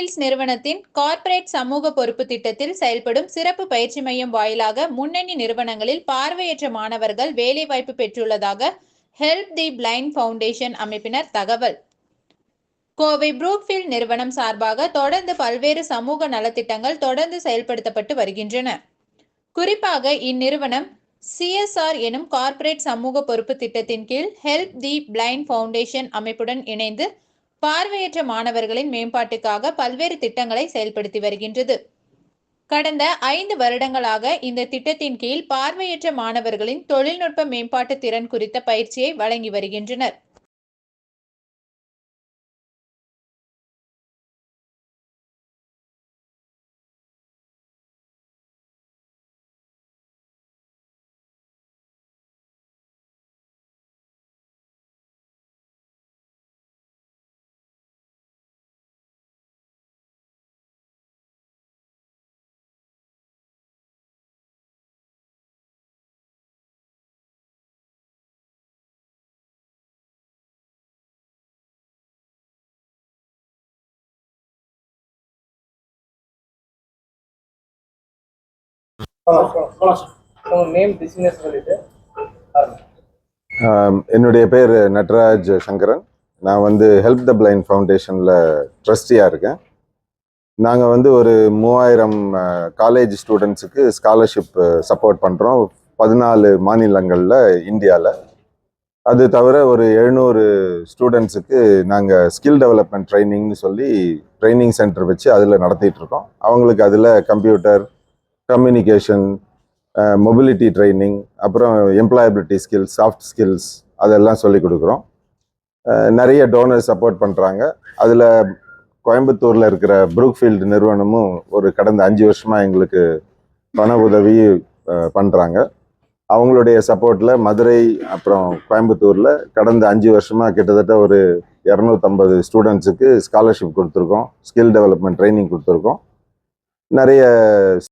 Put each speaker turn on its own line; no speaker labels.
Fields நிறுவனத்தின் corporate சமூக பொறுப்பு திட்டத்தில் செயல்படும் சிறப்பு பயிற்சி மையம் வாயிலாக முன்னணி நிறுவனங்களில் பார்வையற்ற மாணவர்கள் வேலைவாய்ப்பு பெற்றுள்ளதாக ஹெல்ப் தி பிளைண்ட் ஃபவுண்டேஷன் அமைப்பினர் தகவல். கோவை புரூக்ஃபீல்ட் நிறுவனம் சார்பாக தொடர்ந்து பல்வேறு சமூக நலத்திட்டங்கள் தொடர்ந்து செயல்படுத்தப்பட்டு வருகின்றன. குறிப்பாக இந்நிறுவனம் CSR எனும் கார்ப்பரேட் சமூக பொறுப்பு திட்டத்தின் கீழ் ஹெல்ப் தி பிளைண்ட் ஃபவுண்டேஷன் அமைப்புடன் இணைந்து பார்வையற்ற மாணவர்களின் மேம்பாட்டுக்காக பல்வேறு திட்டங்களை செயல்படுத்தி வருகின்றது. கடந்த 5 வருடங்களாக இந்த திட்டத்தின் கீழ் பார்வையற்ற மாணவர்களின் தொழில்நுட்ப மேம்பாட்டு திறன் குறித்த பயிற்சியை வழங்கி வருகின்றனர்.
என்னுடைய பேர் நட்ராஜ் சங்கரன். நான் வந்து ஹெல்ப் த பிளைண்ட் ஃபவுண்டேஷனில் ட்ரஸ்டியாக இருக்கேன். நாங்கள் வந்து ஒரு 3000 காலேஜ் ஸ்டூடெண்ட்ஸுக்கு ஸ்காலர்ஷிப் சப்போர்ட் பண்ணுறோம் 14 மாநிலங்களில் இந்தியாவில். அது தவிர ஒரு 700 ஸ்டூடெண்ட்ஸுக்கு நாங்கள் ஸ்கில் டெவலப்மெண்ட் ட்ரைனிங்னு சொல்லி ட்ரைனிங் சென்டர் வச்சு அதில் நடத்திட்டுருக்கோம். அவங்களுக்கு அதில் கம்ப்யூட்டர், கம்யூனிகேஷன், மொபிலிட்டி ட்ரைனிங், அப்புறம் எம்ப்ளாயபிலிட்டி ஸ்கில்ஸ், சாஃப்ட் ஸ்கில்ஸ் அதெல்லாம் சொல்லிக் கொடுக்குறோம். நிறைய டோனர் சப்போர்ட் பண்ணுறாங்க. அதில் கோயம்புத்தூரில் இருக்கிற புரூக்ஃபீல்டு நிறுவனமும் ஒரு கடந்த 5 வருஷமாக எங்களுக்கு பண உதவி பண்ணுறாங்க. அவங்களுடைய சப்போர்ட்டில் மதுரை அப்புறம் கோயம்புத்தூரில் கடந்த 5 வருஷமாக கிட்டத்தட்ட ஒரு 250 ஸ்டூடெண்ட்ஸுக்கு ஸ்காலர்ஷிப் கொடுத்துருக்கோம், ஸ்கில் டெவலப்மெண்ட் ட்ரைனிங் கொடுத்துருக்கோம். நிறைய